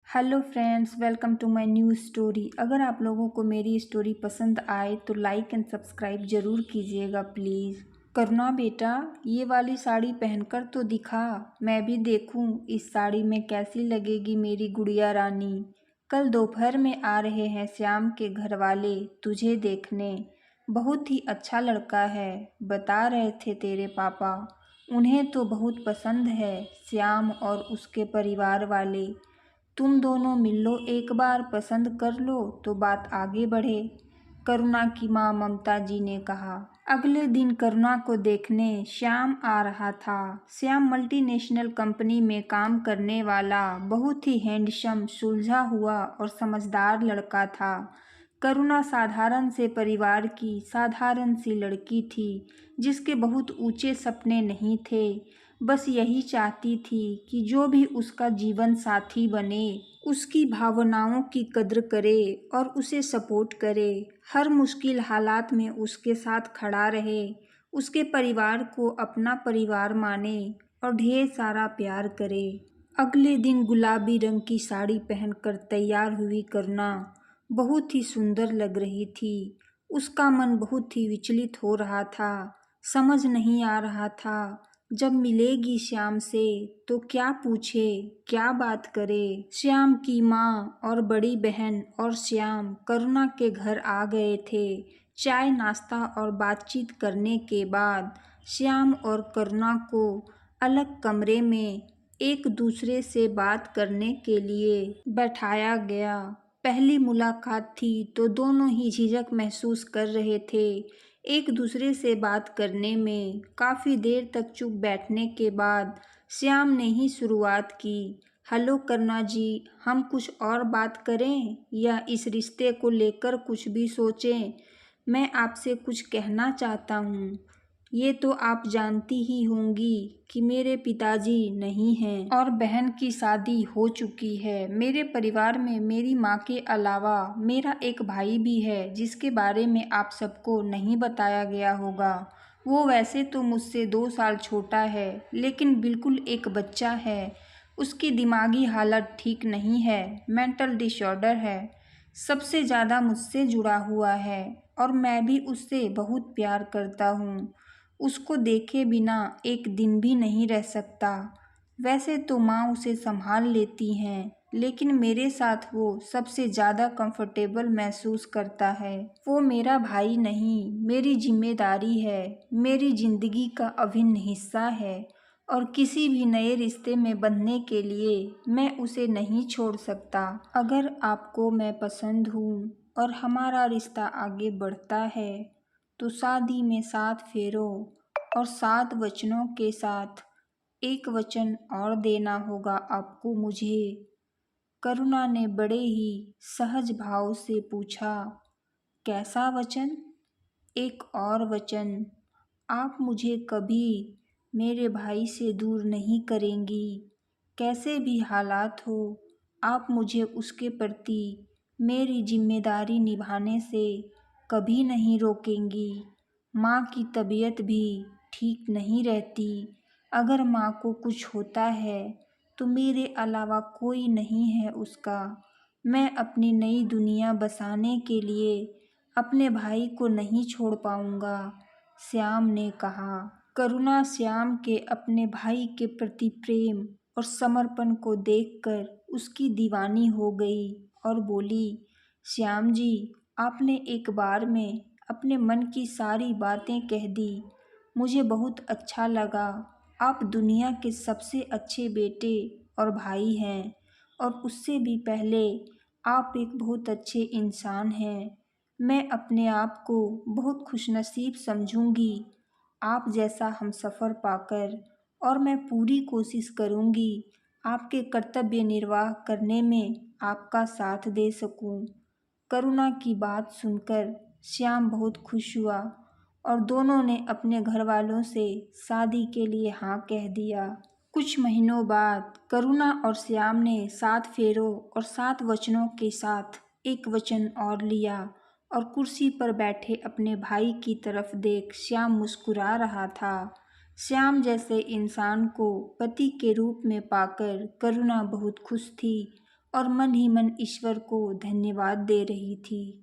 Hello friends, welcome to my new story. अगर आप लोगों को मेरी स्टोरी पसंद आए तो लाइक एंड सब्सक्राइब ज़रूर कीजिएगा प्लीज़। करुणा बेटा, ये वाली साड़ी पहनकर तो दिखा, मैं भी देखूं इस साड़ी में कैसी लगेगी मेरी गुड़िया रानी। कल दोपहर में आ रहे हैं श्याम के घर वाले तुझे देखने। बहुत ही अच्छा लड़का है, बता रहे थे तेरे पापा। उन्हें तो बहुत पसंद है श्याम और उसके परिवार वाले। तुम दोनों मिल लो, एक बार पसंद कर लो तो बात आगे बढ़े, करुणा की माँ ममता जी ने कहा। अगले दिन करुणा को देखने श्याम आ रहा था। श्याम मल्टीनेशनल कंपनी में काम करने वाला बहुत ही हैंडसम, सुलझा हुआ और समझदार लड़का था। करुणा साधारण से परिवार की साधारण सी लड़की थी, जिसके बहुत ऊंचे सपने नहीं थे। बस यही चाहती थी कि जो भी उसका जीवन साथी बने उसकी भावनाओं की कद्र करे और उसे सपोर्ट करे, हर मुश्किल हालात में उसके साथ खड़ा रहे, उसके परिवार को अपना परिवार माने और ढेर सारा प्यार करे। अगले दिन गुलाबी रंग की साड़ी पहनकर तैयार हुई करुणा बहुत ही सुंदर लग रही थी। उसका मन बहुत ही विचलित हो रहा था, समझ नहीं आ रहा था जब मिलेगी श्याम से तो क्या पूछे, क्या बात करे। श्याम की माँ और बड़ी बहन और श्याम करुणा के घर आ गए थे। चाय नाश्ता और बातचीत करने के बाद श्याम और करुणा को अलग कमरे में एक दूसरे से बात करने के लिए बैठाया गया। पहली मुलाकात थी तो दोनों ही झिझक महसूस कर रहे थे। एक दूसरे से बात करने में काफ़ी देर तक चुप बैठने के बाद श्याम ने ही शुरुआत की। हेलो करुणा जी, हम कुछ और बात करें या इस रिश्ते को लेकर कुछ भी सोचें? मैं आपसे कुछ कहना चाहता हूँ। ये तो आप जानती ही होंगी कि मेरे पिताजी नहीं हैं और बहन की शादी हो चुकी है। मेरे परिवार में मेरी माँ के अलावा मेरा एक भाई भी है, जिसके बारे में आप सबको नहीं बताया गया होगा। वो वैसे तो मुझसे 2 साल छोटा है, लेकिन बिल्कुल एक बच्चा है। उसकी दिमागी हालत ठीक नहीं है, मेंटल डिसऑर्डर है। सबसे ज़्यादा मुझसे जुड़ा हुआ है और मैं भी उससे बहुत प्यार करता हूँ। उसको देखे बिना एक दिन भी नहीं रह सकता। वैसे तो माँ उसे संभाल लेती हैं, लेकिन मेरे साथ वो सबसे ज़्यादा कंफर्टेबल महसूस करता है। वो मेरा भाई नहीं, मेरी जिम्मेदारी है, मेरी ज़िंदगी का अभिन्न हिस्सा है और किसी भी नए रिश्ते में बंधने के लिए मैं उसे नहीं छोड़ सकता। अगर आपको मैं पसंद हूँ और हमारा रिश्ता आगे बढ़ता है तो शादी में 7 फेरों और 7 वचनों के साथ एक वचन और देना होगा आपको मुझे। करुणा ने बड़े ही सहज भाव से पूछा, कैसा वचन? एक और वचन, आप मुझे कभी मेरे भाई से दूर नहीं करेंगी। कैसे भी हालात हो, आप मुझे उसके प्रति मेरी जिम्मेदारी निभाने से कभी नहीं रोकेंगी। माँ की तबीयत भी ठीक नहीं रहती। अगर माँ को कुछ होता है तो मेरे अलावा कोई नहीं है उसका। मैं अपनी नई दुनिया बसाने के लिए अपने भाई को नहीं छोड़ पाऊंगा, श्याम ने कहा। करुणा श्याम के अपने भाई के प्रति प्रेम और समर्पण को देखकर उसकी दीवानी हो गई और बोली, श्याम जी, आपने एक बार में अपने मन की सारी बातें कह दी। मुझे बहुत अच्छा लगा। आप दुनिया के सबसे अच्छे बेटे और भाई हैं और उससे भी पहले आप एक बहुत अच्छे इंसान हैं। मैं अपने आप को बहुत खुशनसीब समझूंगी आप जैसा हमसफ़र पाकर, और मैं पूरी कोशिश करूंगी आपके कर्तव्य निर्वाह करने में आपका साथ दे सकूं। करुणा की बात सुनकर श्याम बहुत खुश हुआ और दोनों ने अपने घर वालों से शादी के लिए हाँ कह दिया। कुछ महीनों बाद करुणा और श्याम ने 7 फेरों और 7 वचनों के साथ एक वचन और लिया और कुर्सी पर बैठे अपने भाई की तरफ देख श्याम मुस्कुरा रहा था। श्याम जैसे इंसान को पति के रूप में पाकर करुणा बहुत खुश थी और मन ही मन ईश्वर को धन्यवाद दे रही थी।